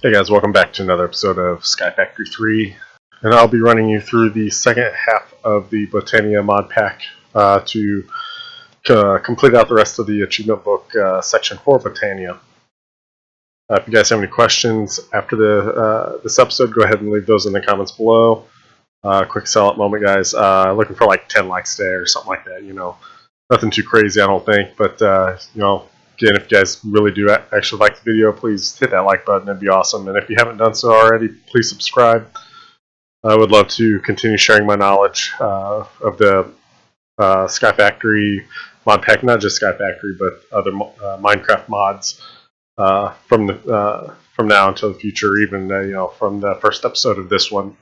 Hey guys, welcome back to another episode of SkyFactory 3, and I'll be running you through the second half of the Botania mod pack to complete out the rest of the achievement book, section 4 Botania. If you guys have any questions after this episode, go ahead and leave those in the comments below. Quick sell-up moment, guys. Looking for like 10 likes today or something like that. You know, nothing too crazy, I don't think, but you know. Again, if you guys really do actually like the video, please hit that like button. It'd be awesome. And if you haven't done so already, please subscribe. I would love to continue sharing my knowledge of the SkyFactory mod pack, not just SkyFactory, but other Minecraft mods from now until the future, even you know, from the first episode of this one.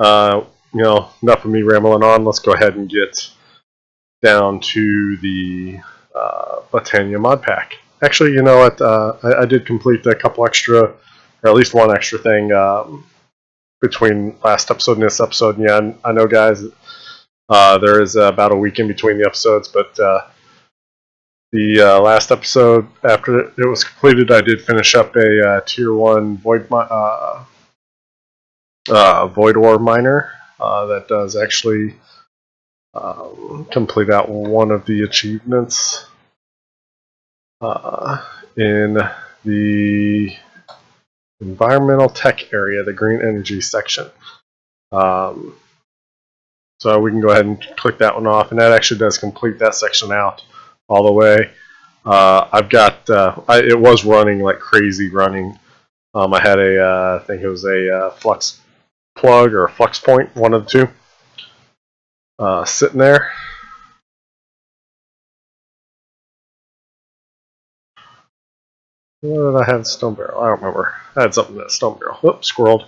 You know, enough of me rambling on. Let's go ahead and get down to the Botania mod pack. Actually, you know what? I did complete a couple extra, or at least one extra thing between last episode and this episode. And yeah, I know, guys, there is about a week in between the episodes, but the last episode, after it was completed, I did finish up a Tier 1 Void Ore Miner that does actually complete out one of the achievements in the environmental tech area, the green energy section. So we can go ahead and click that one off, and that actually does complete that section out all the way. I've got it was running like crazy running. I had I think it was a flux plug or a flux point, one of the two, sitting there. What did I have? Stone barrel. I don't remember. I had something in that stone barrel. Whoops, squirreled.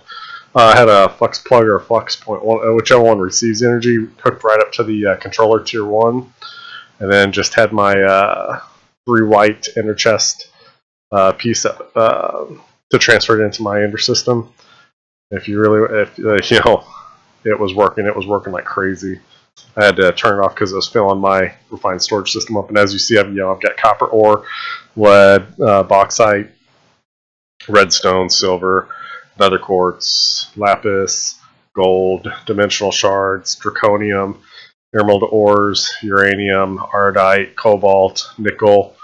I had a flux plug or a flux point, whichever one receives energy, hooked right up to the controller Tier 1, and then just had my 3 white ender chest piece to transfer it into my ender system. If you know, it was working like crazy. I had to turn it off because it was filling my refined storage system up. And as you see, I've got copper ore, lead, bauxite, redstone, silver, nether quartz, lapis, gold, dimensional shards, draconium, emerald ores, uranium, ardite, cobalt, nickel,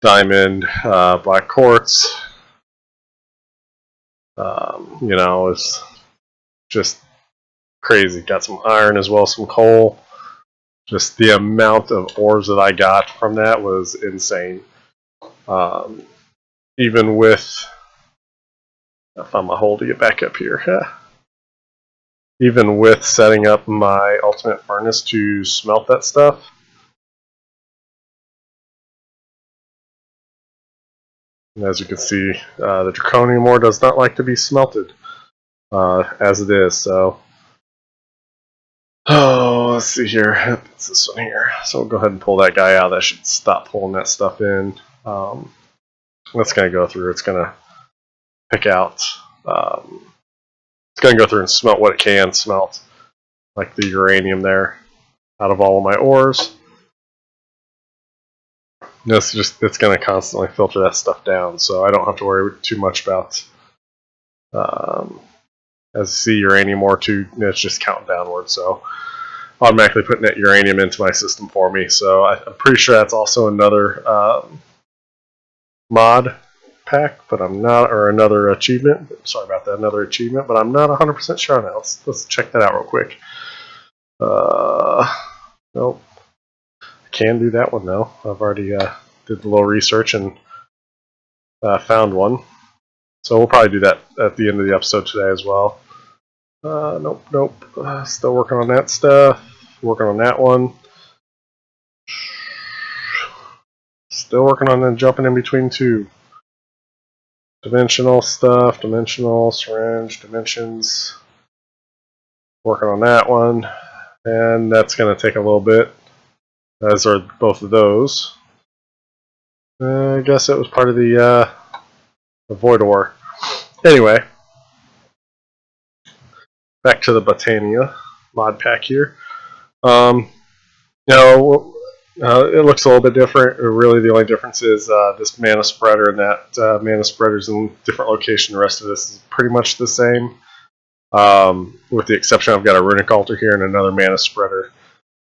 diamond, black quartz. You know, it's just crazy. Got some iron as well, some coal. Just the amount of ores that I got from that was insane. Even with, I found my hole to get back up here. Even with setting up my ultimate furnace to smelt that stuff, and as you can see, the draconium ore does not like to be smelted as it is. So. Oh, let's see here. It's this one here. So we'll go ahead and pull that guy out. That should stop pulling that stuff in. That's going to go through. It's going to pick out. It's going to go through and smelt what it can smelt, like the uranium there, out of all of my ores. It's going to constantly filter that stuff down, so I don't have to worry too much about. As you see, uranium ore too, it's just counting downward, so automatically putting that uranium into my system for me. So I'm pretty sure that's also another mod pack, but I'm not, or another achievement. Sorry about that, another achievement, but I'm not 100% sure on that. Let's check that out real quick. Nope. I can do that one though. I've already did a little research and found one. So we'll probably do that at the end of the episode today as well. Nope. Still working on that stuff. Working on that one. Still working on them, jumping in between two. Dimensional stuff, dimensional, syringe, dimensions. Working on that one. And that's going to take a little bit, as are both of those. I guess it was part of the void ore. Anyway, back to the Botania mod pack here. You know, It looks a little bit different. Really, the only difference is this mana spreader and that mana spreader's in a different location. The rest of this is pretty much the same, with the exception I've got a runic altar here and another mana spreader.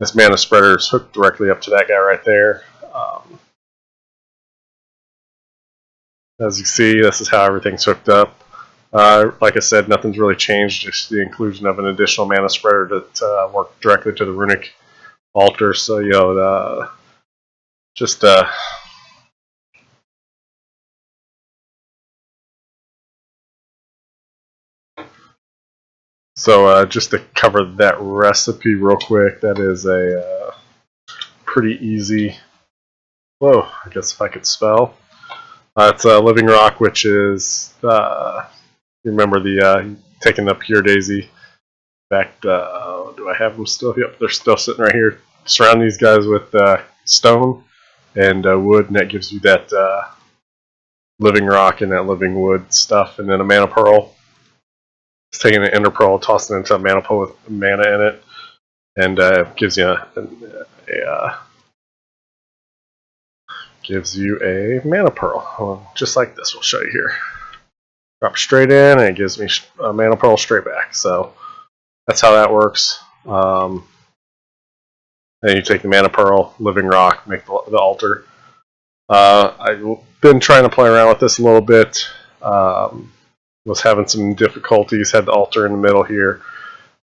This mana spreader is hooked directly up to that guy right there. As you see, this is how everything's hooked up. Like I said, nothing's really changed, just the inclusion of an additional mana spreader that worked directly to the runic altar. So, you know, just just to cover that recipe real quick, that is a pretty easy. Whoa, I guess if I could spell. It's a living rock, which is remember the taking the pure daisy. In fact, do I have them still? Yep, they're still sitting right here. Surround these guys with stone and wood, and that gives you that living rock and that living wood stuff. And then a mana pearl. It's taking an ender pearl, tossing it into a mana pearl with mana in it, and gives you a mana pearl, just like this. We'll show you here. Drop straight in, and it gives me a mana pearl straight back. So that's how that works. Then you take the mana pearl, living rock, make the altar. I've been trying to play around with this a little bit. Was having some difficulties. Had the altar in the middle here,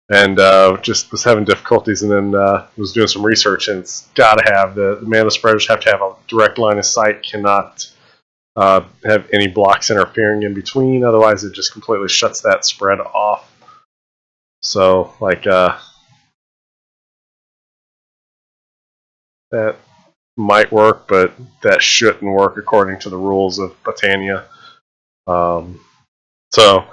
and just was having difficulties. And then was doing some research, and it's got to have the mana spreaders have to have a direct line of sight. Cannot have any blocks interfering in between. Otherwise, it just completely shuts that spread off. So, like that might work, but that shouldn't work according to the rules of Botania. So,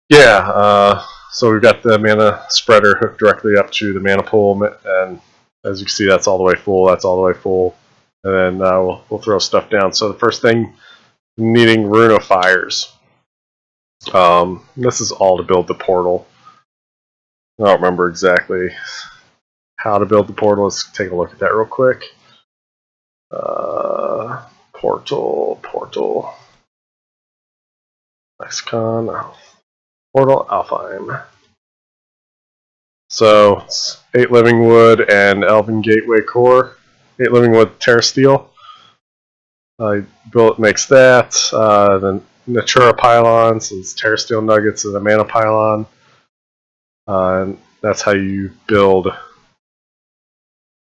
yeah, so we've got the mana spreader hooked directly up to the mana pool, and as you can see, that's all the way full, that's all the way full, and then we'll throw stuff down. So the first thing, needing runifiers. This is all to build the portal. I don't remember exactly how to build the portal. Let's take a look at that real quick. Portal. Lexicon, Portal, Alfheim. So it's 8 living wood and elven gateway core. 8 living wood terra steel. Makes that. Then Natura pylons, it's terra steel nuggets and a mana pylon. And that's how you build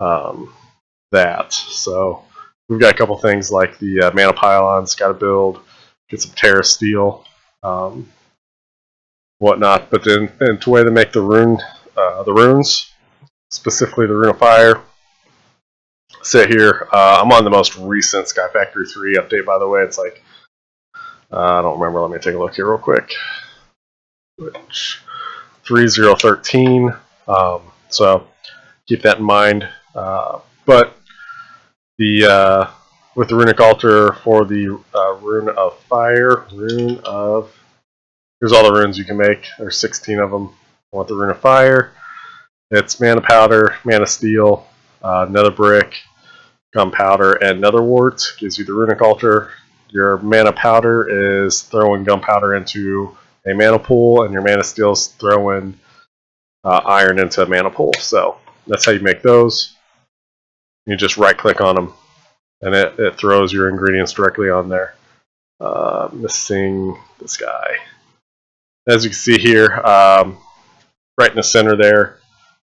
that. So we've got a couple things like the mana pylons. Got to build, get some terra steel. Whatnot, but then the way to make the runes, specifically the Rune of Fire. Sit here. I'm on the most recent SkyFactory 3 update, by the way. It's like I don't remember. Let me take a look here real quick. Which 3013. So keep that in mind. But the with the runic altar for the Rune of Fire, here's all the runes you can make. There's 16 of them. I want the Rune of Fire. It's mana powder, mana steel, nether brick, gunpowder, and nether wart. Gives you the runic altar. Your mana powder is throwing gunpowder into a mana pool, and your mana steel is throwing iron into a mana pool. So that's how you make those. You just right click on them, and it throws your ingredients directly on there. Missing this guy. As you can see here, right in the center there,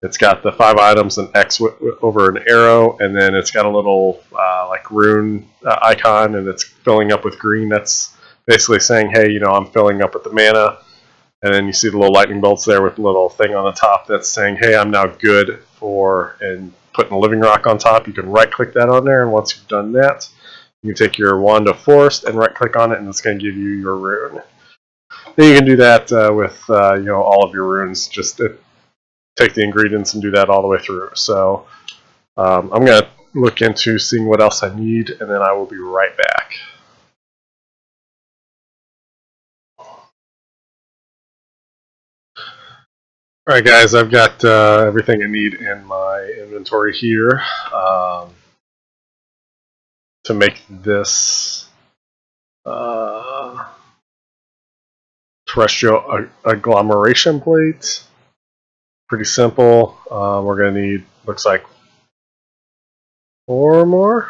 it's got the 5 items, an X over an arrow, and then it's got a little like rune icon, and it's filling up with green. That's basically saying, hey, you know, I'm filling up with the mana. And then you see the little lightning bolts there with a little thing on the top that's saying, hey, I'm now good for, and putting a living rock on top. You can right click that on there, and once you've done that, you can take your wand of forest and right click on it, and it's going to give you your rune. Then you can do that with you know, all of your runes. Just take the ingredients and do that all the way through. So I'm going to look into seeing what else I need, and then I will be right back. Alright guys, I've got everything I need in my inventory here to make this terrestrial agglomeration plate. Pretty simple. We're going to need, looks like, 4 more.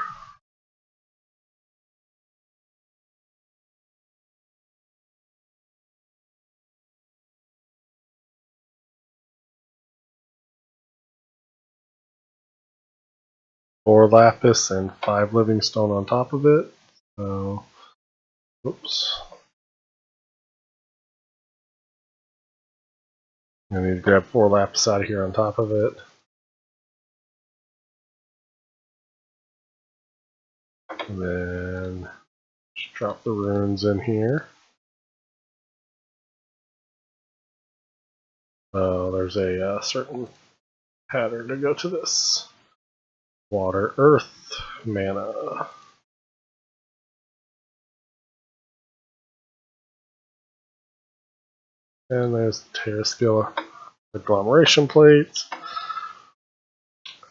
Four lapis and 5 living stone on top of it. So, oops. I need to grab 4 lapis out of here on top of it. And then just drop the runes in here. There's a certain pattern to go to this. Water, earth, mana. And there's the terrestrial agglomeration plate.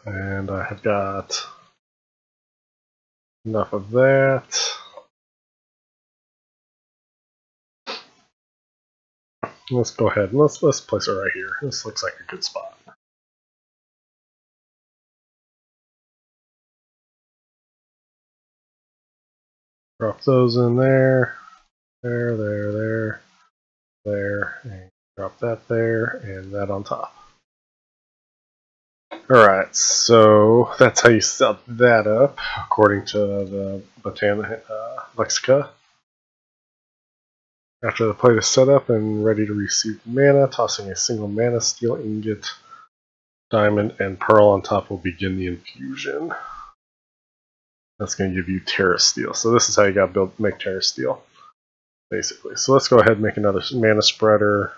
And I have got enough of that. Let's go ahead and let's place it right here. This looks like a good spot. Drop those in there, there, and drop that there, and that on top. Alright, so that's how you set that up, according to the Botania Lexica. After the plate is set up and ready to receive mana, tossing a single mana steel ingot, diamond, and pearl on top will begin the infusion. That's going to give you Terra Steel. So this is how you got to make Terra Steel, basically. So let's go ahead and make another mana spreader.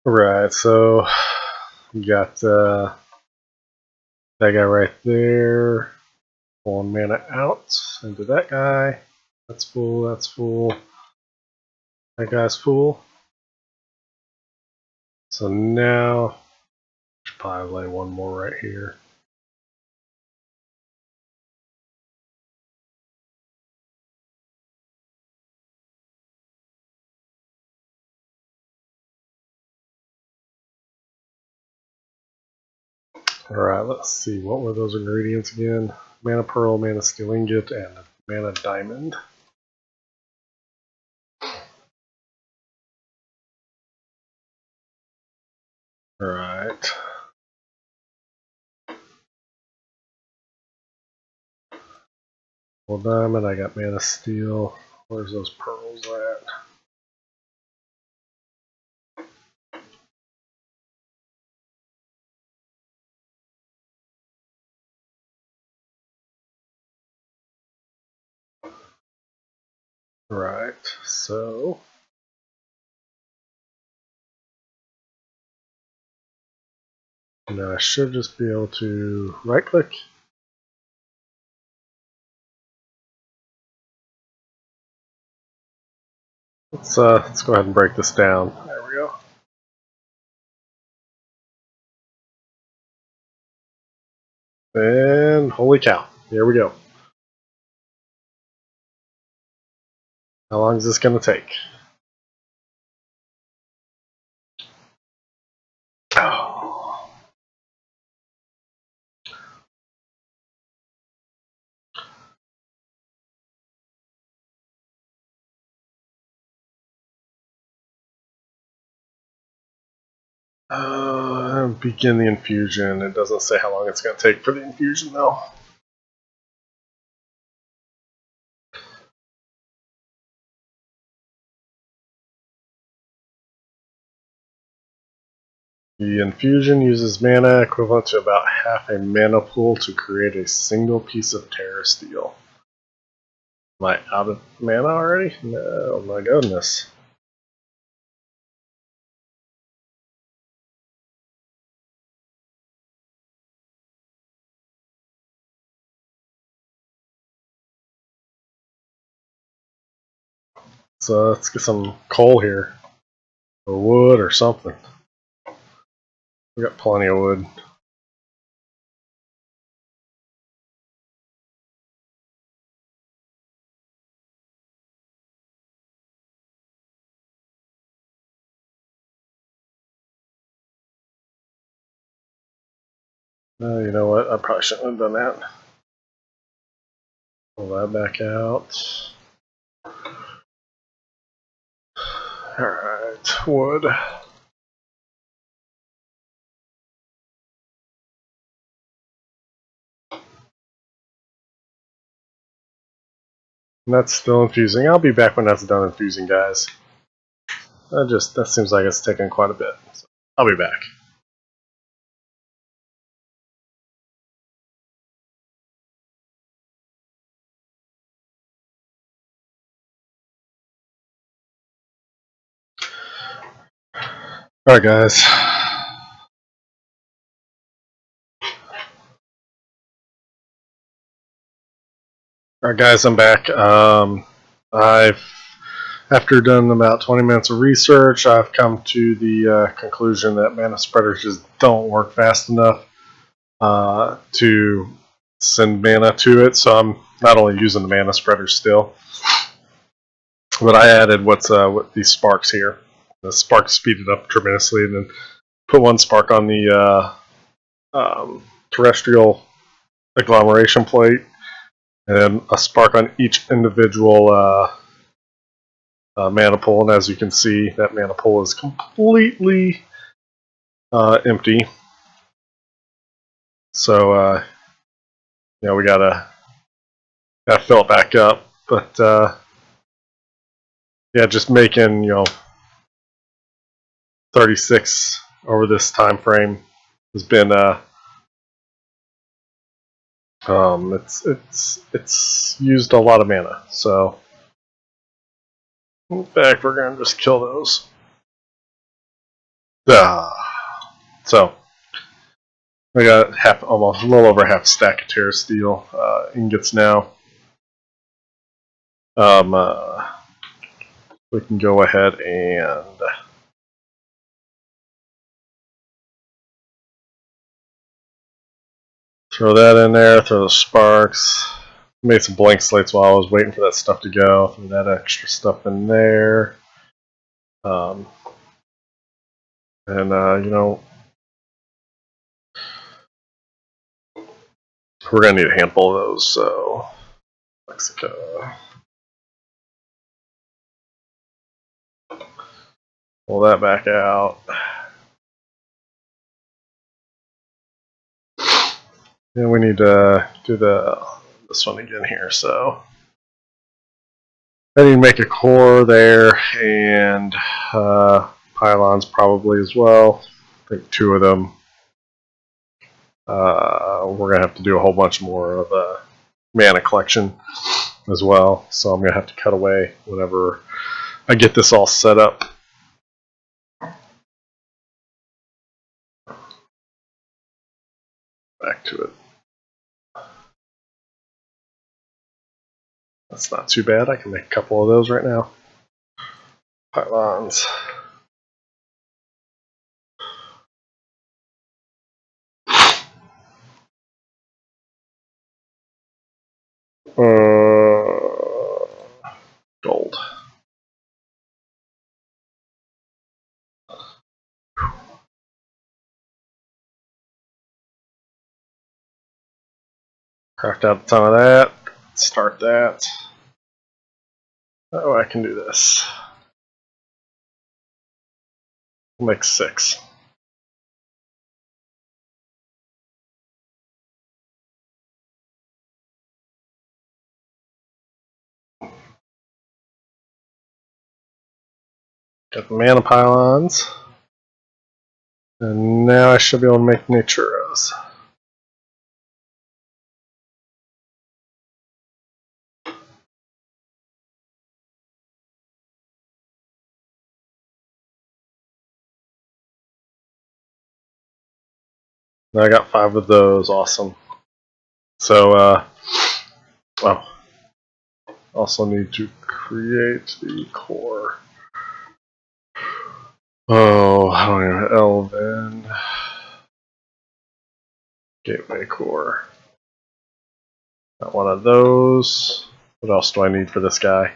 Right, so you got that guy right there. Pulling mana out into that guy. That's full, that's full. That guy's full. So now, should probably lay one more right here. Alright, let's see. What were those ingredients again? Mana Pearl, Mana Steel Ingot, and Mana Diamond. Alright. Well, Diamond, I got Mana Steel. Where's those pearls at? Right, so now I should just be able to right click. Let's go ahead and break this down. There we go. And holy cow, here we go. How long is this going to take? Oh. Begin the infusion. It doesn't say how long it's going to take for the infusion though. The infusion uses mana equivalent to about half a mana pool to create a single piece of Terra Steel. Am I out of mana already? No, my goodness. So let's get some coal here, or wood, or something. We got plenty of wood. You know what? I probably shouldn't have done that. Pull that back out. Alright, wood. And that's still infusing. I'll be back when that's done infusing, guys. That seems like it's taken quite a bit. So I'll be back. Alright, guys. Alright, guys, I'm back. After done about 20 minutes of research, I've come to the conclusion that mana spreaders just don't work fast enough to send mana to it. So I'm not only using the mana spreader still, but I added what these sparks here. The sparks speeded up tremendously, and then put one spark on the terrestrial agglomeration plate, and then a spark on each individual mana pool. And as you can see, that mana pool is completely empty. So we gotta fill it back up. But yeah, just making 36 over this time frame has been it's used a lot of mana. So in fact, we're gonna just kill those. So we got almost a little over half a stack of Terra Steel ingots now. We can go ahead and throw that in there, throw the sparks. Made some blank slates while I was waiting for that stuff to go. Throw that extra stuff in there. And we're going to need a handful of those, so Mexico. Pull that back out. And we need to do this one again here, so I need to make a core there, and pylons probably as well. I think 2 of them. We're going to have to do a whole bunch more of a mana collection as well, so I'm going to have to cut away whenever I get this all set up. Back to it. That's not too bad. I can make a couple of those right now. Pylons. Gold. Craft out a ton of that. Start that. Oh, I can do this. We'll make 6. Got the mana pylons. And now I should be able to make Naturos. I got 5 of those. Awesome. So, well, Also need to create the core. Oh, I don't even have Elven. Gateway core. Got one of those. What else do I need for this guy?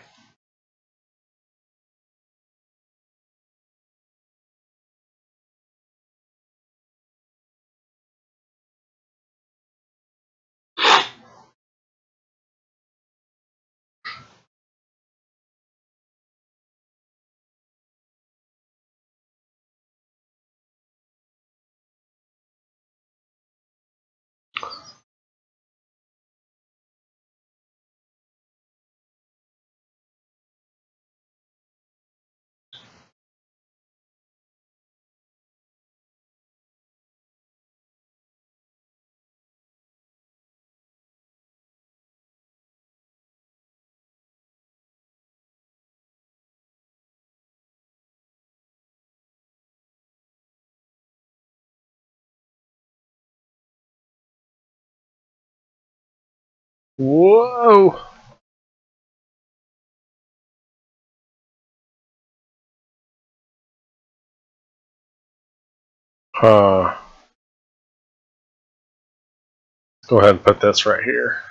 Whoa! Go ahead and put this right here.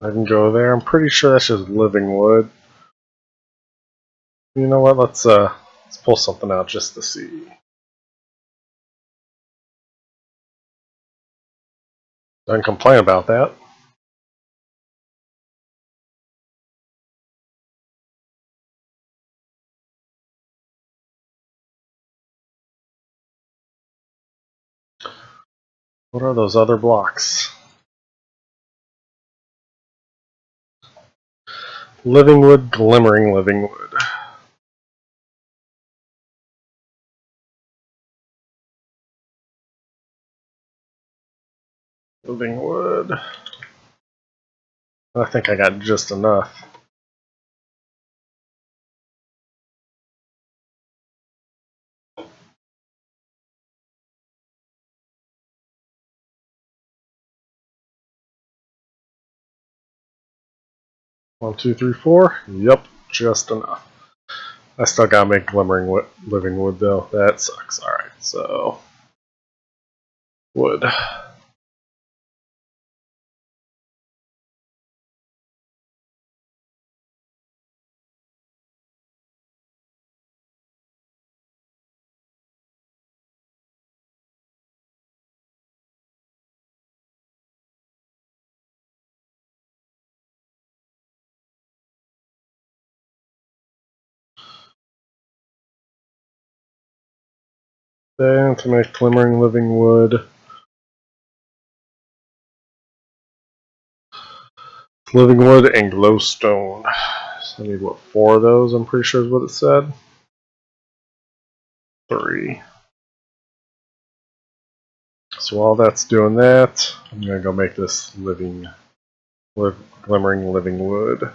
I can go there. I'm pretty sure that's just living wood. You know what? Let's pull something out just to see. Don't complain about that. What are those other blocks? Living wood, glimmering living wood. Living wood. I think I got just enough. One, two, three, four. Yep, just enough. I still gotta make glimmering wood, living wood though. That sucks. Alright, so wood. Then to make glimmering living wood. Living wood and glowstone. So I need what, 4 of those, I'm pretty sure is what it said. 3. So while that's doing that, I'm gonna go make this glimmering living wood.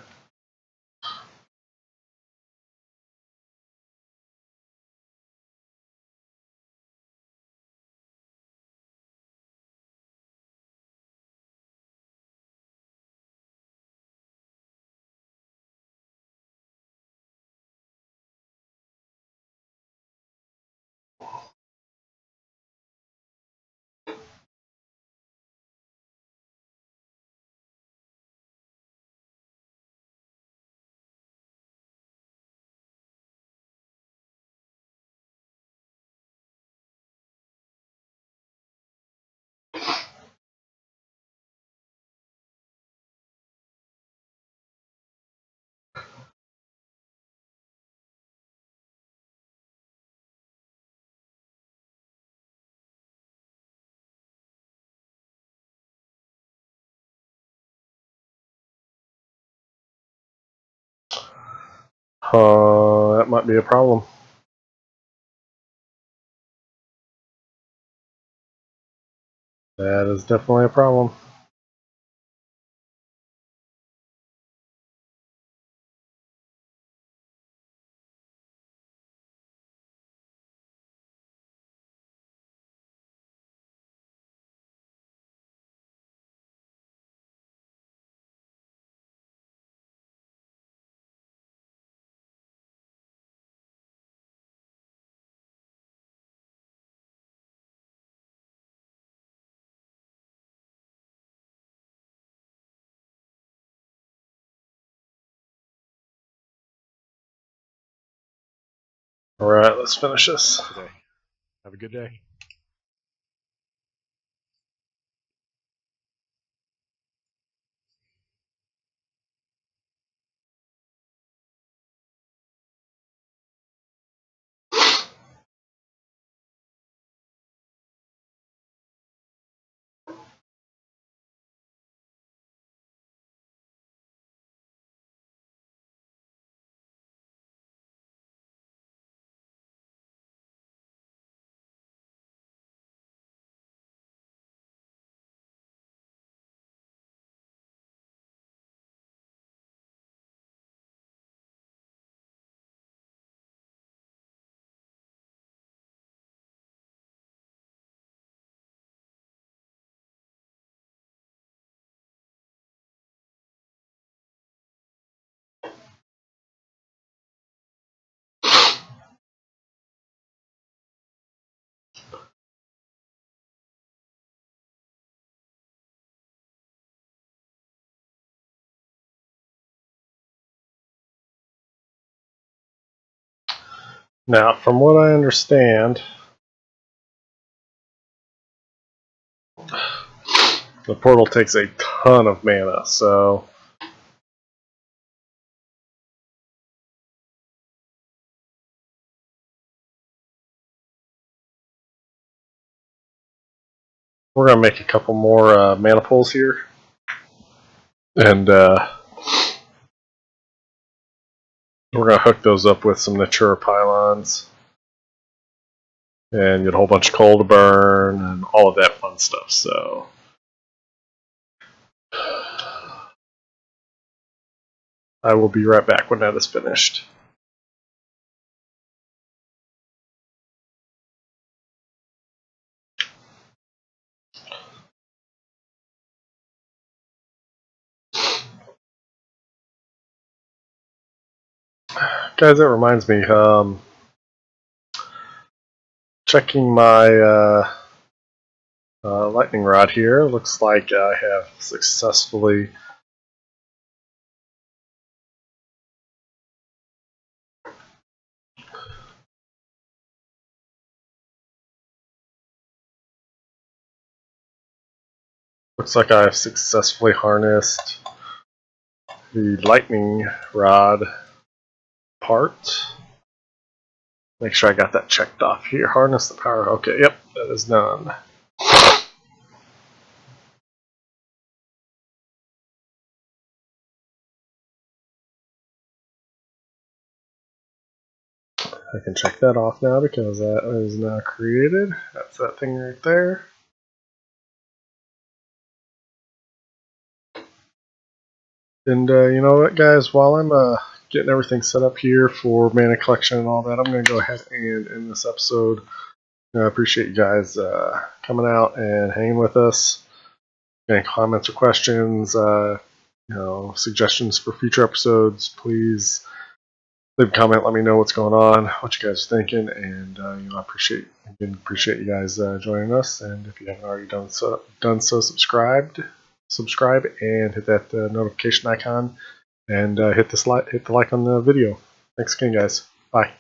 That might be a problem. That is definitely a problem. Alright, let's finish this. Today. Have a good day. Now, from what I understand, the portal takes a ton of mana, so we're going to make a couple more mana pools here. And we're going to hook those up with some Natura pylons. And get a whole bunch of coal to burn and all of that fun stuff. So I will be right back when that is finished. Guys, that reminds me, checking my lightning rod here, looks like I have successfully harnessed the lightning rod part. Make sure I got that checked off here. Harness the power. Okay, yep, that is done. I can check that off now because that is now created. That's that thing right there. And you know what, guys? While I'm getting everything set up here for mana collection and all that, I'm going to go ahead and end this episode. I appreciate you guys coming out and hanging with us. Any comments or questions, suggestions for future episodes, please leave a comment. Let me know what's going on, what you guys are thinking, and I appreciate you guys joining us. And if you haven't already done so, subscribe and hit that notification icon, and hit the like on the video. Thanks again, guys. Bye.